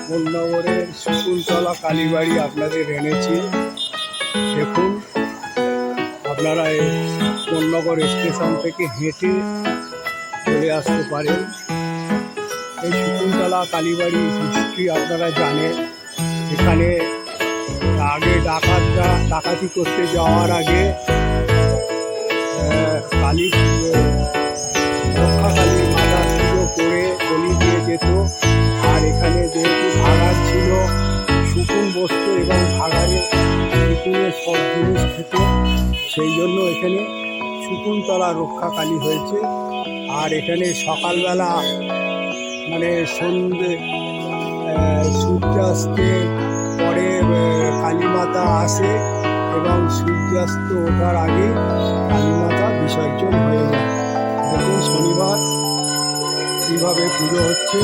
কোন্নগরের শকুন্তলা কালীবাড়ি আপনাদের এনেছি। দেখুন, আপনারা এই কোন্নগর স্টেশন থেকে হেঁটে চলে আসতে পারেন। এই শকুন্তলা কালীবাড়ি হিস্ট্রি আপনারা জানেন। এখানে আগে ডাকাতি করতে যাওয়ার আগে কালী রক্ষা কালী মাতার পুজো করে বলি দিয়ে যেত। আর এখানে যেহেতু ভাগাড় ছিল, শকুন বসত এবং ভাগাড়ে শকুনের সব জিনিস খেত, সেই জন্য এখানে শকুন্তলা রক্ষা কালী হয়েছে। আর এখানে সকালবেলা মানে সন্ধ্যে সূর্যাস্তের পরে কালীমাতা আসে এবং সূর্যাস্ত ওঠার আগে কালীমাতা বিসর্জন হয়ে যায়। দেখুন শনিবার কীভাবে পুজো হচ্ছে।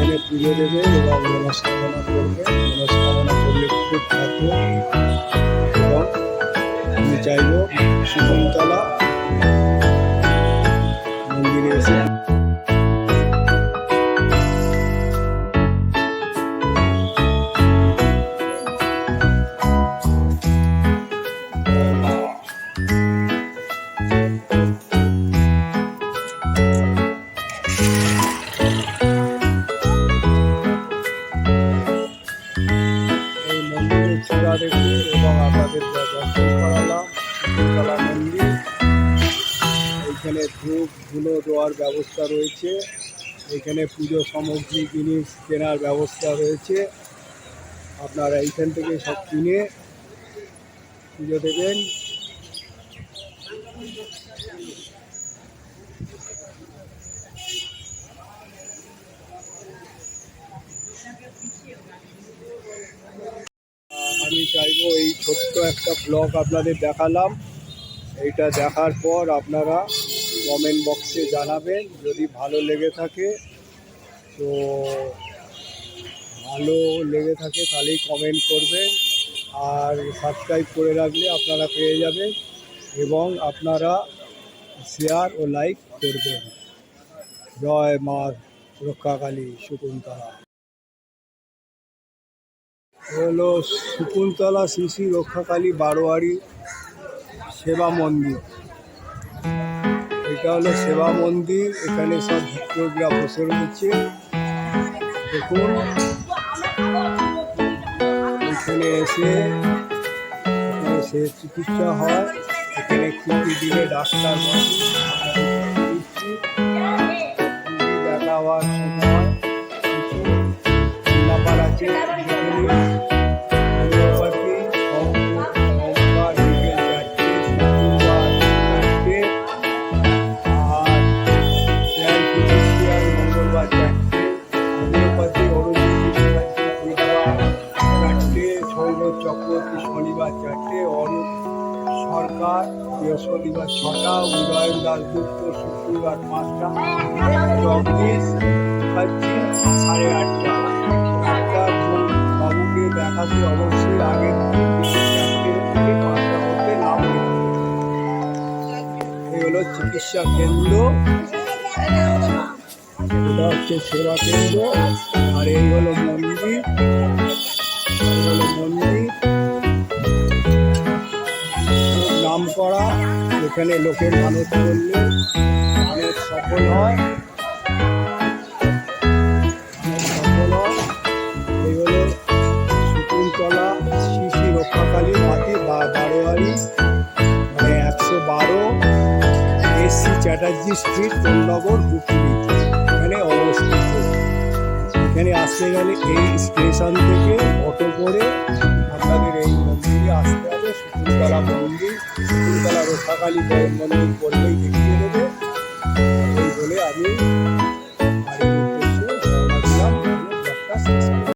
কালী পুজো দেবেন এবং মনস্কামনা করবেন। মনস্কামনা করলে খুব ভালো। এবং আমি চাইব শকুন্তলা মন্দিরে এসে দেখে এবং আপনাদের দর্শন করালাম শকুন্তলা মন্দির। এইখানে ধূপ ধুলো দেওয়ার ব্যবস্থা রয়েছে। এখানে পুজো সামগ্রী জিনিস কেনার ব্যবস্থা রয়েছে। আপনারা এইখান থেকে সব কিনে পুজো দেবেন। আমি চাইবো এই ছোট্ট একটা ব্লগ আপনাদের দেখালাম। এইটা দেখার পর আপনারা কমেন্ট বক্সে জানাবেন যদি ভালো লেগে থাকে। তো ভালো লেগে থাকে তাহলেই কমেন্ট করবেন, আর সাবস্ক্রাইব করে রাখলে আপনারা পেয়ে যাবেন এবং আপনারা শেয়ার ও লাইক করবেন। জয় মা রক্ষাকালী শকুন্তলা। হলো শকুন্তলা শ্রী শ্রী রক্ষাকালী বারোয়ারি সেবা মন্দির। এটা হলো সেবা মন্দির, এখানে সব ভক্তরা বসে রয়েছে। দেখুন এখানে এসে চিকিৎসা হয়। এখানে কি দিলে ডাক্তার দেখা হওয়ার সময় কিছু ব্যাপার আছে। মঙ্গলবার চারটে, হোমিওপ্যাথি চারটে, সৌরভ চক্রবর্তী শনিবার চারটে, অরূপ সরকার বৃহস্পতিবার 6টা, উদয়ন দাসগুপ্ত শুক্রবার 5টা, জগদীশ মুখার্জি 8:30। ডাক্তার বাবুকে দেখাতে অবশ্যই আগে 4টে থেকে 5টার মধ্যে নাম নেবে। এই হলো চিকিৎসা কেন্দ্র, এটা হচ্ছে সেবা কেন্দ্র, আর এই হলো মন্দির। নাম করা, এখানে লোকের মানত করলে অনেক সফল হয়। এই হলো শকুন্তলা শ্রী শ্রী রক্ষাকালী মাতি বারোয়ারি, মানে 112 SC চ্যাটার্জি স্ট্রিট, কোন্নগর, হুগলি, এখানে অবস্থিত। এখানে আসতে গেলে এই স্টেশন থেকে অটো করে আপনাদের এই মন্দিরে আসতে হবে। শকুন্তলা মন্দির, শকুন্তলা রক্ষাকালী মন্দির